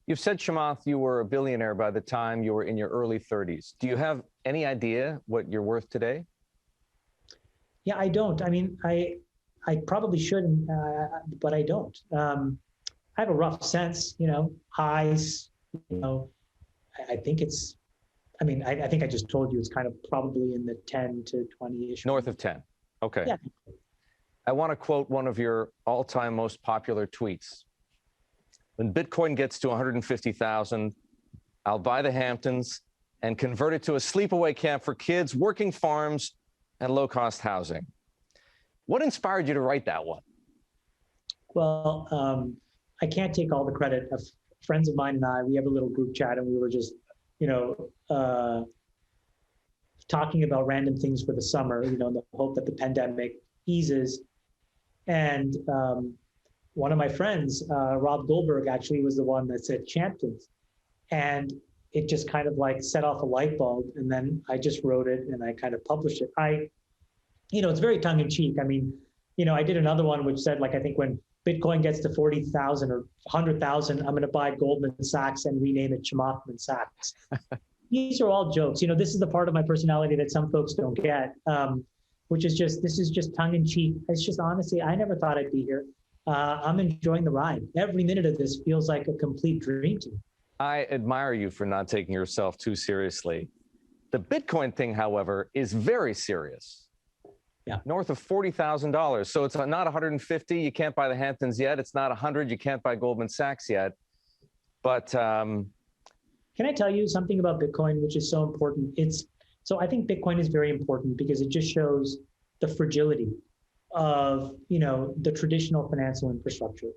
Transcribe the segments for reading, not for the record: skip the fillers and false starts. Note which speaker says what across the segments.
Speaker 1: You've said, Chamath, you were a billionaire by the time you were in your early 30s. Do you have any idea what you're worth today?
Speaker 2: Yeah, I don't. I mean, I probably shouldn't, but I don't. I have a rough sense, highs, I think it's, I think I just told you it's kind of probably in the 10 to 20-ish.
Speaker 1: North of 10. Okay.
Speaker 2: Yeah.
Speaker 1: I want to quote one of your all-time most popular tweets. When Bitcoin gets to 150,000, I'll buy the Hamptons and convert it to a sleepaway camp for kids, working farms, and low-cost housing. What inspired you to write that one?
Speaker 2: Well, I can't take all the credit. Friends of mine and I, we have a little group chat, and we were just, talking about random things for the summer, in the hope that the pandemic eases. And one of my friends, Rob Goldberg, actually was the one that said Champtons. And it just kind of like set off a light bulb. And then I just wrote it and I kind of published it. It's very tongue in cheek. I mean, I did another one which said, like, I think when Bitcoin gets to 40,000 or 100,000, I'm going to buy Goldman Sachs and rename it Chamath Sachs. These are all jokes. This is the part of my personality that some folks don't get, which is this is just tongue in cheek. It's just, honestly, I never thought I'd be here. I'm enjoying the ride. Every minute of this feels like a complete dream to me.
Speaker 1: I admire you for not taking yourself too seriously. The Bitcoin thing, however, is very serious.
Speaker 2: Yeah.
Speaker 1: North of $40,000. So it's not 150. You can't buy the Hamptons yet. It's not 100. You can't buy Goldman Sachs yet. But
Speaker 2: can I tell you something about Bitcoin, which is so important? So I think Bitcoin is very important because it just shows the fragility of the traditional financial infrastructure.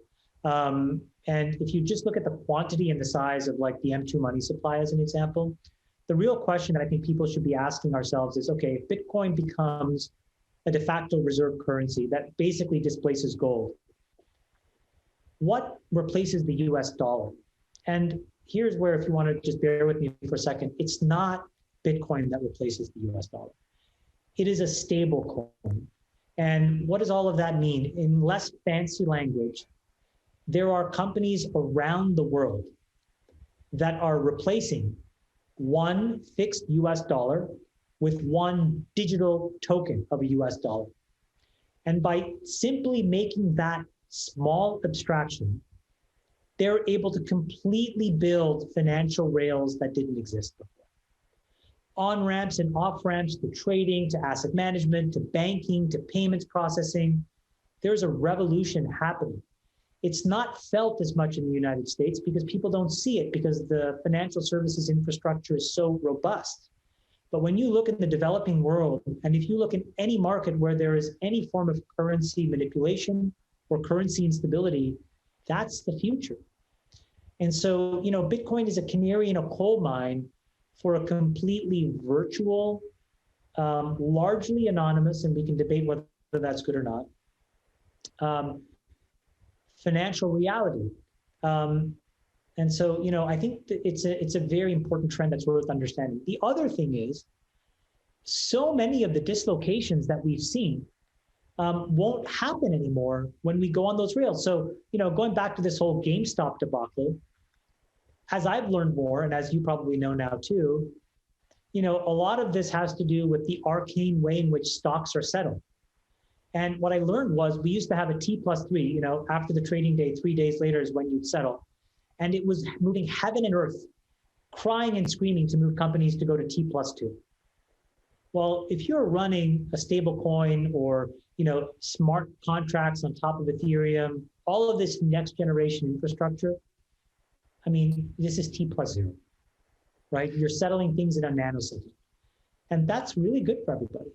Speaker 2: And if you just look at the quantity and the size of like the M2 money supply as an example, the real question that I think people should be asking ourselves is, okay, if Bitcoin becomes a de facto reserve currency that basically displaces gold, what replaces the US dollar? And here's where, if you want to just bear with me for a second, it's not Bitcoin that replaces the US dollar. It is a stable coin. And what does all of that mean? In less fancy language, there are companies around the world that are replacing one fixed US dollar with one digital token of a US dollar. And by simply making that small abstraction, they're able to completely build financial rails that didn't exist before. On-ramps and off-ramps to trading, to asset management, to banking, to payments processing. There's a revolution happening. It's not felt as much in the United States because people don't see it because the financial services infrastructure is so robust. But when you look in the developing world, and if you look in any market where there is any form of currency manipulation or currency instability, that's the future. And so, Bitcoin is a canary in a coal mine for a completely virtual, largely anonymous, and we can debate whether that's good or not, financial reality. And so, I think that it's a very important trend that's worth understanding. The other thing is, so many of the dislocations that we've seen won't happen anymore when we go on those rails. So, going back to this whole GameStop debacle, as I've learned more, and as you probably know now too, a lot of this has to do with the arcane way in which stocks are settled. And what I learned was we used to have a T+3, after the trading day, 3 days later is when you'd settle. And it was moving heaven and earth, crying and screaming to move companies to go to T+2. Well, if you're running a stable coin or, smart contracts on top of Ethereum, all of this next generation infrastructure, this is T+0, right? You're settling things in a nanosecond. And that's really good for everybody.